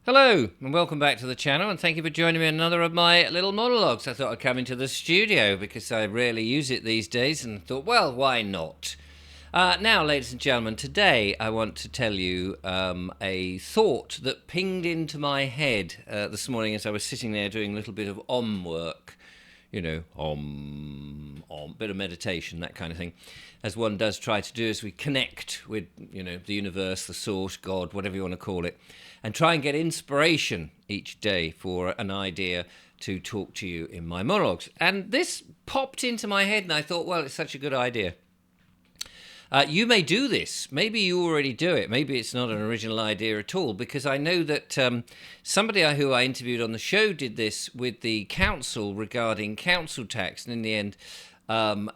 Hello, and welcome back to the channel, and thank you for joining me in another of my little monologues. I thought I'd come into the studio because I rarely use it these days, and thought, well, why not? Now, ladies and gentlemen, today I want to tell you a thought that pinged into my head this morning as I was sitting there doing a little bit of work. You know, bit of meditation, that kind of thing, as one does try to do as we connect with, the universe, the source, God, whatever you want to call it, and try and get inspiration each day for an idea to talk to you in my monologues. And this popped into my head, and I thought, well, it's such a good idea. You may do this. Maybe you already do it. Maybe it's not an original idea at all, because I know that somebody who I interviewed on the show did this with the council regarding council tax, and in the end,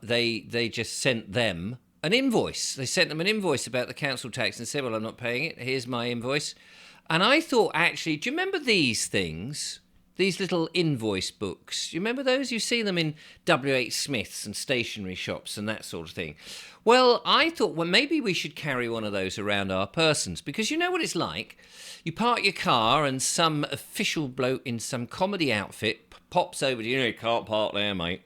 they just sent them an invoice. They sent them an invoice about the council tax and said, well, I'm not paying it. Here's my invoice. And I thought, actually, do you remember these things? These little invoice books. You remember those? You see them in W.H. Smith's and stationery shops and that sort of thing. Well, I thought, well, maybe we should carry one of those around our persons, because you know what it's like. You park your car and some official bloke in some comedy outfit pops over to you. You can't park there, mate.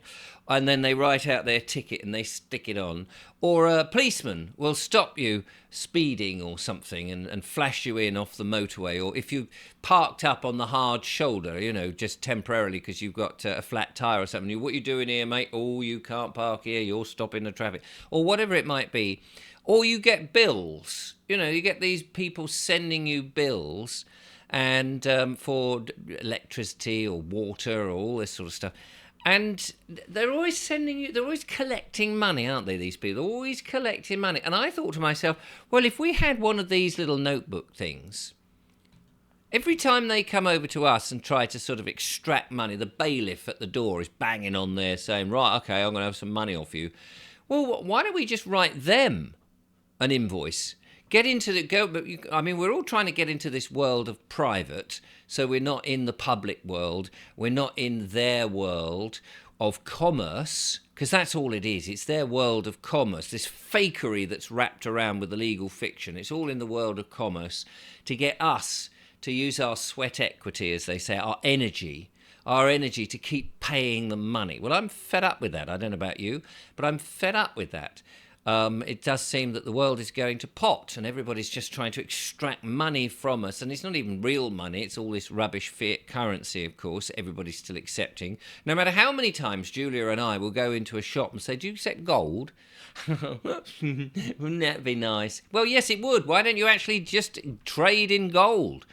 And then they write out their ticket and they stick it on. Or a policeman will stop you speeding or something and flash you in off the motorway. Or if you parked up on the hard shoulder, just temporarily because you've got a flat tyre or something. What you doing here, mate? Oh, you can't park here. You're stopping the traffic. Or whatever it might be. Or you get bills. You get these people sending you bills and for electricity or water or all this sort of stuff. And they're always they're always collecting money, aren't they, these people? They're always collecting money. And I thought to myself, well, if we had one of these little notebook things, every time they come over to us and try to sort of extract money, the bailiff at the door is banging on there saying, right, okay, I'm going to have some money off you. Well, why don't we just write them an invoice? We're all trying to get into this world of private, so we're not in the public world. We're not in their world of commerce, because that's all it is. It's their world of commerce, this fakery that's wrapped around with the legal fiction. It's all in the world of commerce to get us to use our sweat equity, as they say, our energy to keep paying them money. Well, I'm fed up with that. I don't know about you, but I'm fed up with that. It does seem that the world is going to pot and everybody's just trying to extract money from us. And it's not even real money. It's all this rubbish fiat currency, of course, everybody's still accepting. No matter how many times Julia and I will go into a shop and say, do you accept gold? Wouldn't that be nice? Well, yes, it would. Why don't you actually just trade in gold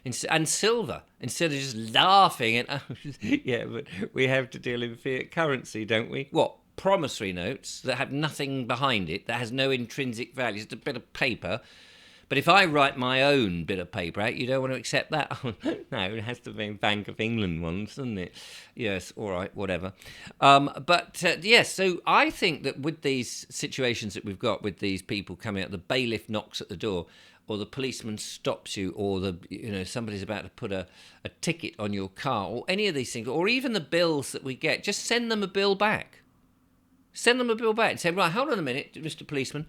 and silver instead of just laughing at, yeah, but we have to deal in fiat currency, don't we? What? Promissory notes that have nothing behind it, that has no intrinsic value. It's a bit of paper. But if I write my own bit of paper out, you don't want to accept that? No, it has to be Bank of England ones, doesn't it? Yes, all right, whatever. Yes, so I think that with these situations that we've got with these people coming out, the bailiff knocks at the door, or the policeman stops you, or somebody's about to put a ticket on your car, or any of these things, or even the bills that we get, just send them a bill back. Send them a bill back and say, right, hold on a minute, Mr. Policeman.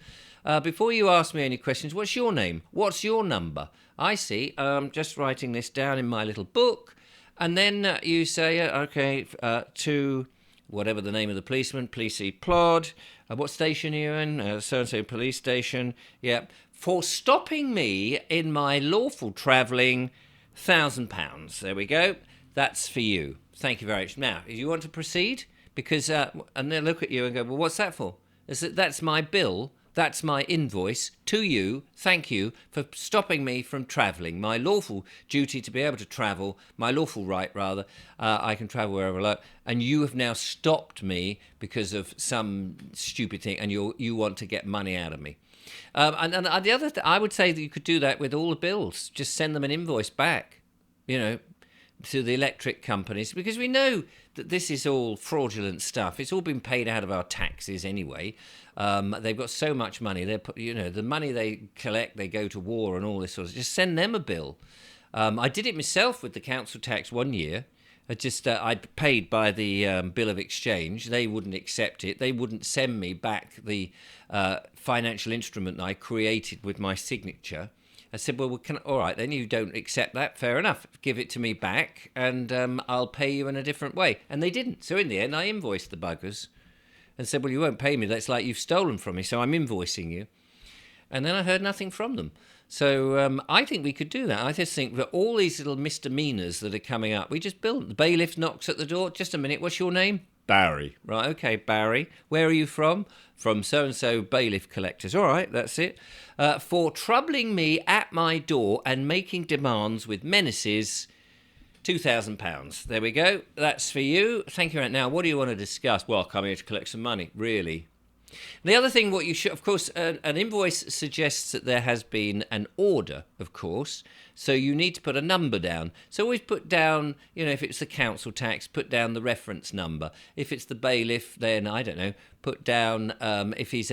Before you ask me any questions, what's your name? What's your number? I see. Just writing this down in my little book. And then you say, okay, to whatever the name of the policeman, Police Plod. What station are you in? So-and-so police station. Yep. For stopping me in my lawful travelling, £1,000. There we go. That's for you. Thank you very much. Now, if you want to proceed... Because, and they'll look at you and go, well, what's that for? That's my bill, that's my invoice to you, thank you for stopping me from travelling. My lawful duty to be able to travel, my lawful right, rather, I can travel wherever I like, and you have now stopped me because of some stupid thing, and you want to get money out of me. And the other I would say that you could do that with all the bills. Just send them an invoice back, to the electric companies, because we know that this is all fraudulent stuff. It's all been paid out of our taxes anyway. They've got so much money. The money they collect, they go to war and all this sort of. Just send them a bill. I did it myself with the council tax one year. I'd paid by the bill of exchange. They wouldn't accept it. They wouldn't send me back the financial instrument I created with my signature. I said, well, all right, then you don't accept that. Fair enough. Give it to me back and I'll pay you in a different way. And they didn't. So in the end, I invoiced the buggers and said, well, you won't pay me. That's like you've stolen from me. So I'm invoicing you. And then I heard nothing from them. So I think we could do that. I just think that all these little misdemeanors that are coming up, we just build. The bailiff knocks at the door. Just a minute. What's your name? Barry. Right, okay, Barry. Where are you from? From so-and-so bailiff collectors. All right, that's it. For troubling me at my door and making demands with menaces, £2,000. There we go. That's for you. Thank you. Right now, what do you want to discuss? Well, come here to collect some money. Really? The other thing, what you should, of course, an invoice suggests that there has been an order, of course, so you need to put a number down. So always put down, if it's the council tax, put down the reference number. If it's the bailiff, then, I don't know, put down, if he's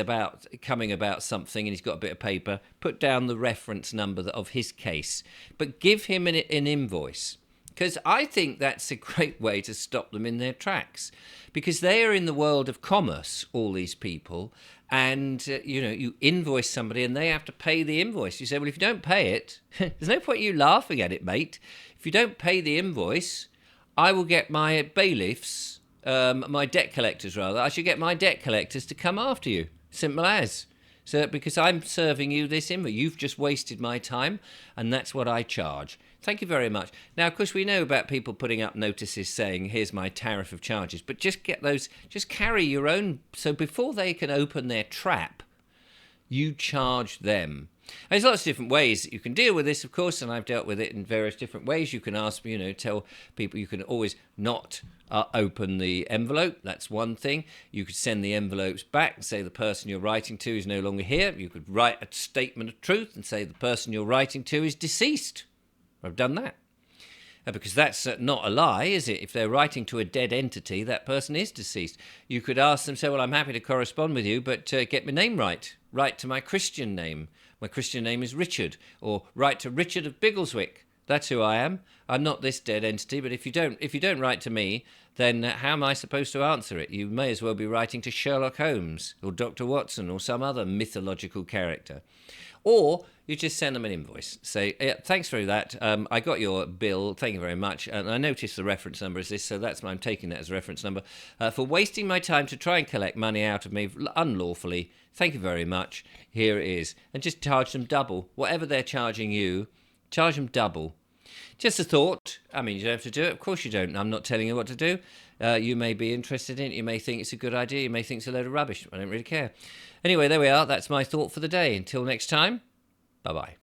coming about something and he's got a bit of paper, put down the reference number of his case. But give him an invoice. Because I think that's a great way to stop them in their tracks. Because they are in the world of commerce, all these people, and, you invoice somebody and they have to pay the invoice. You say, well, if you don't pay it, there's no point in you laughing at it, mate. If you don't pay the invoice, I will get my bailiffs, my debt collectors, rather. I should get my debt collectors to come after you. Simple as. So, because I'm serving you this invoice, you've just wasted my time, and that's what I charge. Thank you very much. Now, of course, we know about people putting up notices saying, here's my tariff of charges, but just carry your own, so before they can open their trap, you charge them. There's lots of different ways that you can deal with this, of course, and I've dealt with it in various different ways. You can ask, tell people you can always not open the envelope. That's one thing. You could send the envelopes back and say the person you're writing to is no longer here. You could write a statement of truth and say the person you're writing to is deceased. I've done that. Because that's not a lie, is it? If they're writing to a dead entity, that person is deceased. You could ask them, say, well, I'm happy to correspond with you, but get my name right. Write to my Christian name. My Christian name is Richard. Or write to Richard of Biggleswick. That's who I am. I'm not this dead entity, but if you don't write to me, then how am I supposed to answer it? You may as well be writing to Sherlock Holmes or Dr. Watson or some other mythological character. Or you just send them an invoice. Say, thanks for that. I got your bill. Thank you very much. And I noticed the reference number is this, so I'm taking that as a reference number. For wasting my time to try and collect money out of me unlawfully, thank you very much. Here it is. And just charge them double. Whatever they're charging you, charge them double. Just a thought. I mean, you don't have to do it. Of course you don't. I'm not telling you what to do. You may be interested in it. You may think it's a good idea. You may think it's a load of rubbish. I don't really care. Anyway, there we are. That's my thought for the day. Until next time, bye-bye.